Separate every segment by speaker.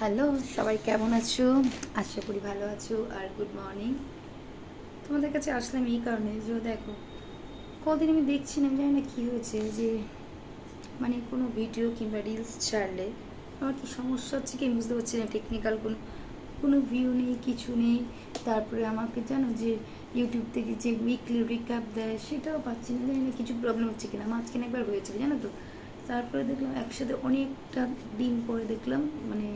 Speaker 1: Hello, সবাই কেমন আছো? আশা করি ভালো আছো। আর গুড মর্নিং। তোমাদের কাছে আসলাম এই কারণে যে দেখো, কদিন আমি দেখছি না, আমি জানি না কী হয়েছে, যে মানে কোনো ভিডিও কিংবা রিলস ছাড়লে আমার কি সমস্যা হচ্ছে কি আমি বুঝতে পারছি না। টেকনিক্যাল কোনো কোনো ভিউ নেই, কিছু নেই। তারপরে আমাকে জানো যে ইউটিউব থেকে যে উইকলি রিক্যাপ দেয় সেটাও পাচ্ছি না, জানি না কিছু প্রবলেম হচ্ছে কিনা। মাঝখানে একবার হয়েছিল জানো তো। তারপরে দেখলাম একসাথে অনেকটা দিন পরে দেখলাম মানে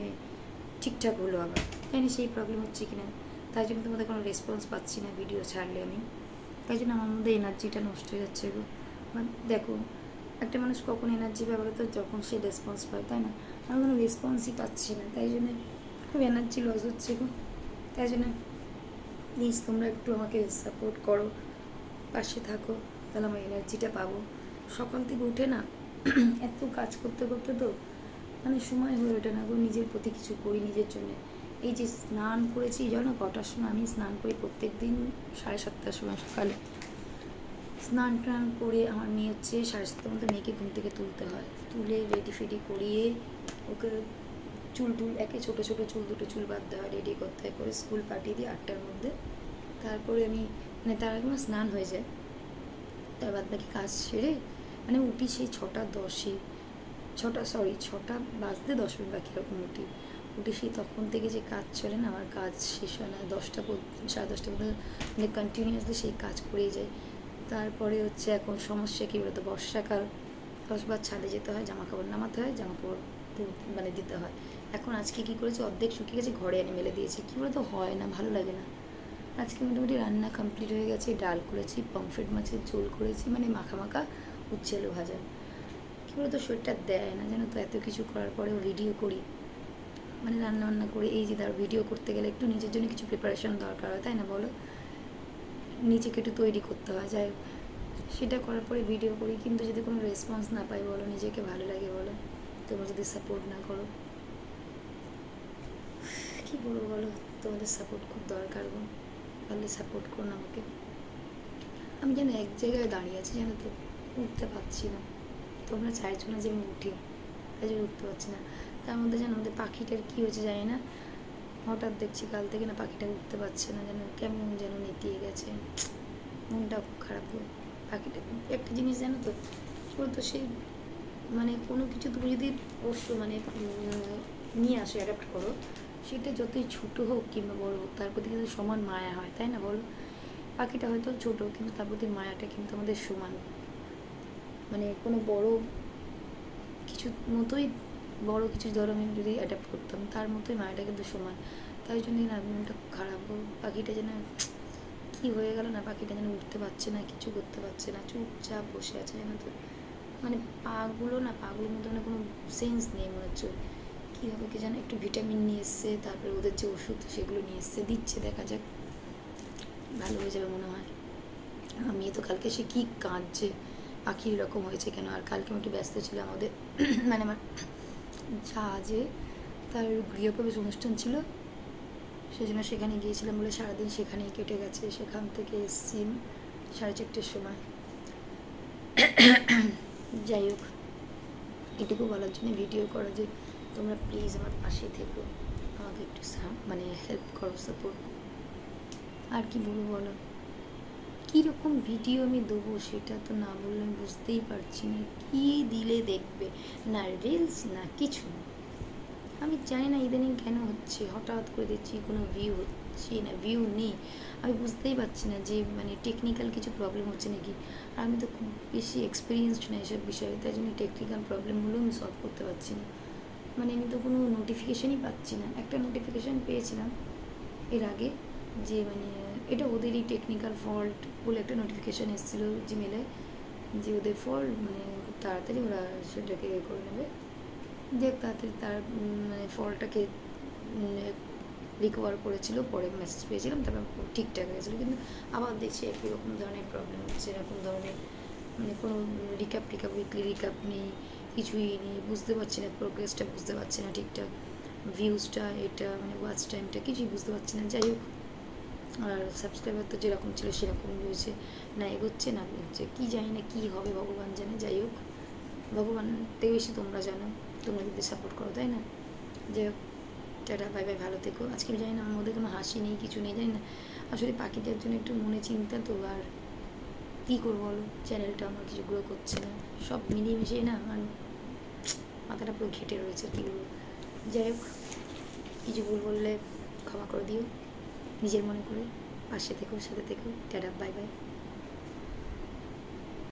Speaker 1: ঠিকঠাক হলো আবার, জানি সেই প্রবলেম হচ্ছে কিনা। তাই জন্য তোমাদের কোনো রেসপন্স পাচ্ছি না ভিডিও ছাড়লে আমি। তাই জন্য আমার মধ্যে এনার্জিটা নষ্ট হয়ে যাচ্ছে গো। দেখো, একটা মানুষ কখন এনার্জি পাবে তো যখন সে রেসপন্স পায়, তাই না? আমি কোনো রেসপন্সই পাচ্ছি না, তাই জন্য খুব এনার্জি লস হচ্ছে গো। তাই জন্য প্লিজ তোমরা একটু আমাকে সাপোর্ট করো, পাশে থাকো, তাহলে আমার এনার্জিটা পাবো। সকাল থেকে উঠে না এত কাজ করতে করতে তো মানে সময় হয়ে ওঠে না গো, নিজের প্রতি কিছু করি নিজের জন্য। এই যে স্নান করেছি জানো কটার সময়? আমি স্নান করি প্রত্যেক দিন 7:30টার সময় সকালে। স্নান টান করে আমার মেয়ে হচ্ছে 7:30টার মধ্যে মেয়েকে ঘুম থেকে তুলতে হয়, তুলে রেডি ফেডি করিয়ে ওকে চুল টুল একে ছোটো ছোটো চুল দুটো চুল বাঁধতে হয়, রেডি করতে হয়, করে স্কুল পাঠিয়ে দিই 8টার মধ্যে। তারপরে আমি মানে তার আগে আমার স্নান হয়ে যায়, তার বাদ বাকি কাজ সেরে মানে উঠি সেই 6:10-এ। 6টা বাজতে 10 মিনিট বাকি এরকম উঠি সেই তখন থেকে যে কাজ চলে না, আমার কাজ শেষ হয় না 10টা 10:30 পর্যন্ত, মানে কন্টিনিউয়াসলি সেই কাজ করেই যায়। তারপরে হচ্ছে এখন সমস্যা কী বলতো, বর্ষাকাল, 10বার ছাদে যেতে হয়, জামা কাপড় নামাতে হয়, জামা কাপড় মানে দিতে হয়। এখন আজকে কী করেছি, অর্ধেক শুকিয়ে গেছে, ঘরে এনে মেলে দিয়েছি। কী বলতো, হয় না, ভালো লাগে না। আজকে মোটামুটি রান্না কমপ্লিট হয়ে গেছে, ডাল করেছি, পমফ্রেট মাছের ঝোল করেছি, মানে মাখা মাখা উচ্ছে আলু ভাজা। কী বলতো, শরীরটা দেয় না জানো তো, এত কিছু করার পরেও ভিডিও করি, মানে রান্না বান্না করে এই যে ধর ভিডিও করতে গেলে একটু নিজের জন্য কিছু প্রিপারেশন দরকার হয়, তাই না বলো? নিজেকে একটু তৈরি করতে হয়, যাই সেটা করার পরে ভিডিও করি, কিন্তু যদি কোনো রেসপন্স না পাই বলো, নিজেকে ভালো লাগে বলো? তোমরা যদি সাপোর্ট না করো, কী বলবো বলো? তোমাদের সাপোর্ট খুব দরকার গো, পারলে সাপোর্ট করো না আমাকে। আমি যেন এক জায়গায় দাঁড়িয়ে আছি জানো তো, উঠতে পারছি না। তোমরা চাইছো না যে আমি উঠি, তাই জন্য উঠতে পারছি না। তার মধ্যে যেন আমাদের পাখিটার কী হয়েছে জানি না, হঠাৎ দেখছি কাল থেকে না পাখিটা উঠতে পারছে না, যেন কেমন যেন নেতিয়ে গেছে, মনটা খুব খারাপ গো। পাখিটা একটা জিনিস জানো তো, কী বলতো, সেই মানে কোনো কিছু তুমি যদি অবশ্য মানে নিয়ে আসো, অ্যাডাপ্ট করো, সেটা যতই ছোটো হোক কিংবা বড়ো হোক, তার প্রতি কিন্তু সমান মায়া হয়, তাই না বলো? পাখিটা হয়তো ছোটো, কিন্তু তার প্রতি মায়াটা কিন্তু আমাদের সমান। মানে কোনো বড় কিছু মতোই, বড় কিছু ধরো আমি যদি অ্যাডাপ্ট করতাম, তার মতোই মায়াটা কিন্তু সমান। তাই জন্যই না মনটা খুব খারাপ গো। পাখিটা যেন কী হয়ে গেল না, পাখিটা যেন উঠতে পারছে না, কিছু করতে পারছে না, চুপচাপ বসে আছে জানো তো। মানে পাগুলোর মধ্যে মানে কোনো সেন্স নেই মনে হচ্ছে। কী হবে কি জানো, একটু ভিটামিন নিয়ে এসছে, তারপরে ওদের যে ওষুধ সেগুলো নিয়ে এসছে, দিচ্ছে, দেখা যাক ভালো হয়ে যাবে মনে হয়। আমি তো কালকে সে কী কাঁদছে, পাখির এরকম হয়েছে কেন। আর কালকে আমি একটু ব্যস্ত ছিলাম, আমাদের মানে আমার জাহাজে তার গৃহপ্রবেশ অনুষ্ঠান ছিল, সেজন্য সেখানে গিয়েছিলাম বলে সারাদিন সেখানেই কেটে গেছে। সেখান থেকে এসছি 4:30টার সময়। যাই হোক, এটুকু বলার জন্য ভিডিও করা যে তোমরা প্লিজ আমার পাশে থেকো, আমাকে একটু মানে হেল্প করো, সাপোর্ট। আর কি বলবো বলো, কীরকম ভিডিও আমি দেবো সেটা তো না বললে আমি বুঝতেই পারছি না। কী দিলে দেখবে, না রিলস না কিছু। আমি জানি না ইদানিং কেন হচ্ছে, হঠাৎ করে দেখছি কোনো ভিউ হচ্ছে না, ভিউ নেই। আমি বুঝতেই পারছি না যে মানে টেকনিক্যাল কিছু প্রবলেম হচ্ছে নাকি। আর আমি তো খুব বেশি এক্সপিরিয়েন্সড না এসব বিষয়ে, তাই জন্য টেকনিক্যাল প্রবলেমগুলো আমি সলভ করতে পারছি না। মানে আমি তো কোনো নোটিফিকেশানই পাচ্ছি না। একটা নোটিফিকেশান পেয়েছিলাম এর আগে, যে মানে এটা ওদেরই টেকনিক্যাল ফল্ট বলে একটা নোটিফিকেশান এসেছিলো জিমেলে, যে ওদের ফল্ট, মানে খুব তাড়াতাড়ি ওরা সেটাকে করে নেবে, যে তাড়াতাড়ি তার মানে ফলটাকে রিকভার করেছিল। পরে মেসেজ পেয়েছিলাম, তারপর ঠিকঠাক হয়েছিলো। কিন্তু আবার দেখছি একই রকম ধরনের প্রবলেম হচ্ছে, এরকম ধরনের মানে কোনো উইকলি রিক্যাপ নেই, কিছুই নেই। বুঝতে পারছি না প্রোগ্রেসটা, বুঝতে পারছি না ঠিকঠাক ভিউজটা, এটা মানে ওয়াচ টাইমটা কিছুই বুঝতে পারছি না। যাই হোক, আর সাবস্ক্রাইবার তো যেরকম ছিল সেরকম রয়েছে, না এগোচ্ছে না এগোচ্ছে, কী জানি না কী হবে ভগবান জানে। যাই হোক, ভগবান থেকে বেশি তোমরা জানো, তোমরা যদি সাপোর্ট করো, তাই না? যাই হোক, টাটা, বাই বাই, ভালো থেকো। আজকে আমি জানি না আমার মধ্যে কোনো হাসি নেই, কিছু নেই, জানি না। আসলে পাখিটার জন্য একটু মনে চিন্তা তো, আর কী করবো বলো, চ্যানেলটা আমার কিছু গ্রো করছে না, সব মিলিয়ে মিশিয়ে না আমার মাথাটা পুরো ঘেটে রয়েছে, কী বলবো। যাই হোক, কিছু ভুল বললে ক্ষমা করে দিও, নিজের মনে করে পাশে থেকো, সাথে থেকো। Tata, bye bye.